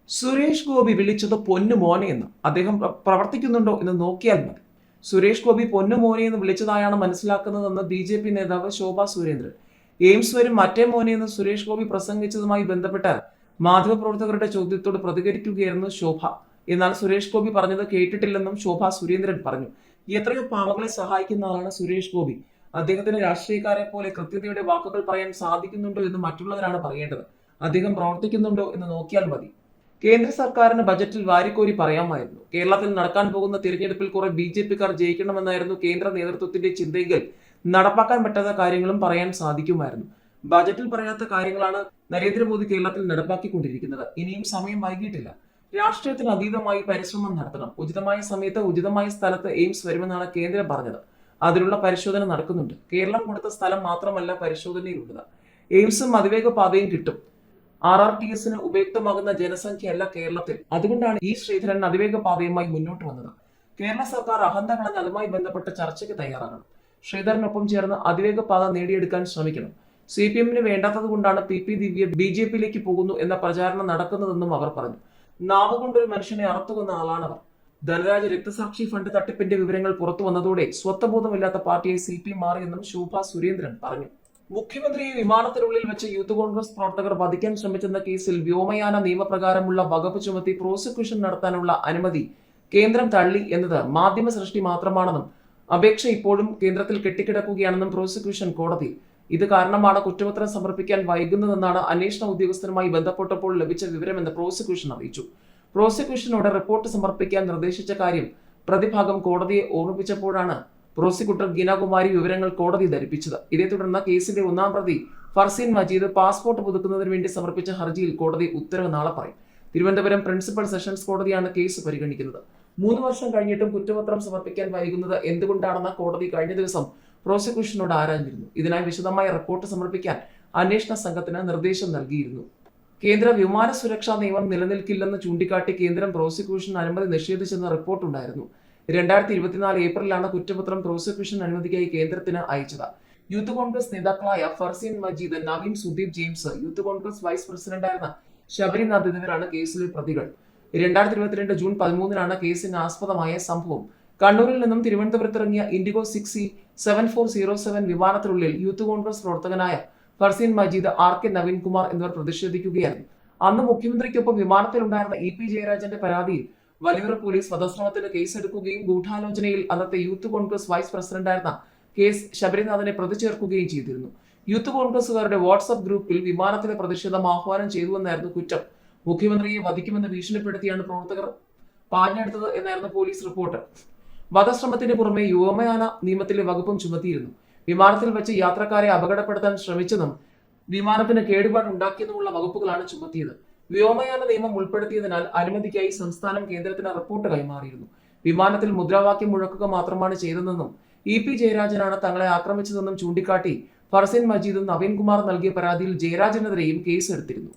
സുരേഷ് ഗോപി വിളിച്ചത് പൊന്നു മോനെ എന്ന് അദ്ദേഹം പ്രവർത്തിക്കുന്നുണ്ടോ എന്ന് നോക്കിയാൽ മതി. സുരേഷ് ഗോപി പൊന്നു മോനെ എന്ന് വിളിച്ചതായാണ് മനസ്സിലാക്കുന്നതെന്ന് BJP നേതാവ് ശോഭ സുരേന്ദ്രൻ. എയിംസ് വരും മറ്റേ മോനെ എന്ന് സുരേഷ് ഗോപി പ്രസംഗിച്ചതുമായി ബന്ധപ്പെട്ട് മാധ്യമപ്രവർത്തകരുടെ ചോദ്യത്തോട് പ്രതികരിക്കുകയായിരുന്നു ശോഭ. എന്നാൽ സുരേഷ് ഗോപി പറഞ്ഞത് കേട്ടിട്ടില്ലെന്നും ശോഭ സുരേന്ദ്രൻ പറഞ്ഞു. എത്രയോ പാവങ്ങളെ സഹായിക്കുന്ന ആളാണ് സുരേഷ് ഗോപി. അദ്ദേഹത്തിന് രാഷ്ട്രീയക്കാരെ പോലെ കൃത്യതയുടെ വാക്കുകൾ പറയാൻ സാധിക്കുന്നുണ്ടോ എന്ന് മറ്റുള്ളവരാണ് പറയേണ്ടത്. അദ്ദേഹം പ്രവർത്തിക്കുന്നുണ്ടോ എന്ന് നോക്കിയാൽ മതി. കേന്ദ്ര സർക്കാരിന് ബജറ്റിൽ വാരിക്കോരി പറയാമായിരുന്നു. കേരളത്തിൽ നടക്കാൻ പോകുന്ന തിരഞ്ഞെടുപ്പിൽ കുറെ BJP-ക്കാർ ജയിക്കണമെന്നായിരുന്നു കേന്ദ്ര നേതൃത്വത്തിന്റെ ചിന്തയെങ്കിൽ നടപ്പാക്കാൻ പറ്റാത്ത കാര്യങ്ങളും പറയാൻ സാധിക്കുമായിരുന്നു. ബജറ്റിൽ പറയാത്ത കാര്യങ്ങളാണ് നരേന്ദ്രമോദി കേരളത്തിൽ നടപ്പാക്കിക്കൊണ്ടിരിക്കുന്നത്. ഇനിയും സമയം വൈകിട്ടില്ല. രാഷ്ട്രീയത്തിന് അതീതമായി പരിശ്രമം നടത്തണം. ഉചിതമായ സമയത്ത് ഉചിതമായ സ്ഥലത്ത് എയിംസ് വരുമെന്നാണ് കേന്ദ്രം പറഞ്ഞത്. അതിനുള്ള പരിശോധന നടക്കുന്നുണ്ട്. കേരളം കൊടുത്ത സ്ഥലം മാത്രമല്ല പരിശോധനയിലുള്ളത്. എയിംസും അതിവേഗ പാതയും കിട്ടും. RRTSന് ഉപയുക്തമാകുന്ന ജനസംഖ്യയല്ല കേരളത്തിൽ. അതുകൊണ്ടാണ് ശ്രീധരൻ അതിവേഗ പാതയുമായി മുന്നോട്ട് വന്നത്. കേരള സർക്കാർ അഹന്ത കളഞ്ഞ് അതുമായി ബന്ധപ്പെട്ട ചർച്ചയ്ക്ക് തയ്യാറാകണം. ശ്രീധരനൊപ്പം ചേർന്ന് അതിവേഗ പാത നേടിയെടുക്കാൻ ശ്രമിക്കണം. CPM-ന് വേണ്ടാത്തത് കൊണ്ടാണ് PP ദിവ്യ BJP-യിലേക്ക് പോകുന്നു എന്ന പ്രചാരണം നടക്കുന്നതെന്നും അവർ പറഞ്ഞു. നാവ് കൊണ്ടൊരു മനുഷ്യനെ അറുത്തുകൊന്ന ആളാണവർ. ധനരാജ് രക്തസാക്ഷി ഫണ്ട് തട്ടിപ്പിന്റെ വിവരങ്ങൾ പുറത്തു വന്നതോടെ സ്വത്വബോധമില്ലാത്ത പാർട്ടിയെ CPM മാറിയെന്നും ശോഭ സുരേന്ദ്രൻ പറഞ്ഞു. മുഖ്യമന്ത്രിയെ വിമാനത്തിനുള്ളിൽ വെച്ച് യൂത്ത് കോൺഗ്രസ് പ്രവർത്തകർ വധിക്കാൻ ശ്രമിച്ചെന്ന കേസിൽ വ്യോമയാന നിയമപ്രകാരമുള്ള വകുപ്പ് ചുമത്തി പ്രോസിക്യൂഷൻ നടത്താനുള്ള അനുമതി കേന്ദ്രം തള്ളി എന്നത് മാധ്യമ സൃഷ്ടി മാത്രമാണെന്നും അപേക്ഷ ഇപ്പോഴും കേന്ദ്രത്തിൽ കെട്ടിക്കിടക്കുകയാണെന്നും പ്രോസിക്യൂഷൻ കോടതി. ഇത് കാരണമാണ് കുറ്റപത്രം സമർപ്പിക്കാൻ വൈകുന്നതെന്നാണ് അന്വേഷണ ഉദ്യോഗസ്ഥരുമായി ബന്ധപ്പെട്ടപ്പോൾ ലഭിച്ച വിവരമെന്ന് പ്രോസിക്യൂഷൻ അറിയിച്ചു. പ്രോസിക്യൂഷനോട് റിപ്പോർട്ട് സമർപ്പിക്കാൻ നിർദ്ദേശിച്ച കാര്യം പ്രതിഭാഗം കോടതിയെ ഓർമ്മിപ്പിച്ചപ്പോഴാണ് പ്രോസിക്യൂട്ടർ ഗീനാകുമാരി വിവരങ്ങൾ കോടതി ധരിപ്പിച്ചത്. ഇതേ തുടർന്ന് കേസിന്റെ ഒന്നാം പ്രതി ഫർസീൻ മജീദ് പാസ്പോർട്ട് പുതുക്കുന്നതിന് വേണ്ടി സമർപ്പിച്ച ഹർജിയിൽ കോടതി ഉത്തരവ് നാളെ പറയും. തിരുവനന്തപുരം പ്രിൻസിപ്പൽ സെഷൻസ് കോടതിയാണ് കേസ് പരിഗണിക്കുന്നത്. 3 വർഷം കഴിഞ്ഞിട്ടും കുറ്റപത്രം സമർപ്പിക്കാൻ വൈകുന്നത് എന്തുകൊണ്ടാണെന്ന് കോടതി കഴിഞ്ഞ ദിവസം പ്രോസിക്യൂഷനോട് ആരാഞ്ഞിരുന്നു. ഇതിനായി വിശദമായ റിപ്പോർട്ട് സമർപ്പിക്കാൻ അന്വേഷണ സംഘത്തിന് നിർദ്ദേശം നൽകിയിരുന്നു. കേന്ദ്ര വിമാന സുരക്ഷാ നിയമം നിലനിൽക്കില്ലെന്ന് ചൂണ്ടിക്കാട്ടി കേന്ദ്രം പ്രോസിക്യൂഷൻ അനുമതി നിഷേധിച്ചെന്ന റിപ്പോർട്ടുണ്ടായിരുന്നു. 2024 ഏപ്രിലാണ് കുറ്റപത്രം പ്രോസിക്യൂഷൻ അനുമതിക്കായി കേന്ദ്രത്തിന് അയച്ചത്. യൂത്ത് കോൺഗ്രസ് നേതാക്കളായ ഫർസീൻ മജീദ്, നവീൻ സുദീപ് ജെയിംസ്, യൂത്ത് കോൺഗ്രസ് വൈസ് പ്രസിഡന്റായിരുന്ന ശബരിനാഥ് എന്നിവരാണ് കേസിലെ പ്രതികൾ. 2022 ജൂൺ 13-നാണ് കേസിന് ആസ്പദമായ സംഭവം. കണ്ണൂരിൽ നിന്നും തിരുവനന്തപുരത്തിറങ്ങിയ ഇൻഡിഗോ 6C7407 വിമാനത്തിനുള്ളിൽ യൂത്ത് കോൺഗ്രസ് പ്രവർത്തകനായ ഫർസീൻ മജീദ്, RK നവീൻകുമാർ എന്നിവർ പ്രതിഷേധിക്കുകയായിരുന്നു. അന്ന് മുഖ്യമന്ത്രിക്കൊപ്പം വിമാനത്തിലുണ്ടായിരുന്ന EP ജയരാജന്റെ പരാതിയിൽ വലിയൂർ പോലീസ് വധശ്രമത്തിന് കേസെടുക്കുകയും ഗൂഢാലോചനയിൽ അന്നത്തെ യൂത്ത് കോൺഗ്രസ് വൈസ് പ്രസിഡന്റായിരുന്ന ശബരിനാഥനെ പ്രതി ചേർക്കുകയും ചെയ്തിരുന്നു. യൂത്ത് കോൺഗ്രസുകാരുടെ വാട്സ്ആപ്പ് ഗ്രൂപ്പിൽ വിമാനത്തിലെ പ്രതിഷേധം ആഹ്വാനം ചെയ്തുവെന്നായിരുന്നു കുറ്റം. മുഖ്യമന്ത്രിയെ വധിക്കുമെന്ന് ഭീഷണിപ്പെടുത്തിയാണ് പ്രവർത്തകർ പാഞ്ഞെടുത്തത് എന്നായിരുന്നു പോലീസ് റിപ്പോർട്ട്. വധശ്രമത്തിന് പുറമെ വ്യോമയാന നിയമത്തിലെ വകുപ്പും ചുമത്തിയിരുന്നു. വിമാനത്തിൽ വെച്ച് യാത്രക്കാരെ അപകടപ്പെടുത്താൻ ശ്രമിച്ചെന്നും വിമാനത്തിന് കേടുപാടുണ്ടാക്കിയെന്നുമുള്ള വകുപ്പുകളാണ് ചുമത്തിയത്. വ്യോമയാന നിയമം ഉൾപ്പെടുത്തിയതിനാൽ അനുമതിക്കായി സംസ്ഥാനം കേന്ദ്രത്തിന് റിപ്പോർട്ട് കൈമാറിയിരുന്നു. വിമാനത്തിൽ മുദ്രാവാക്യം മുഴക്കുക മാത്രമാണ് ചെയ്തതെന്നും EP ജയരാജനാണ് തങ്ങളെ ആക്രമിച്ചതെന്നും ചൂണ്ടിക്കാട്ടി ഫർസീൻ മജീദും നവീൻകുമാർ നൽകിയ പരാതിയിൽ ജയരാജനെതിരെയും കേസെടുത്തിരുന്നു.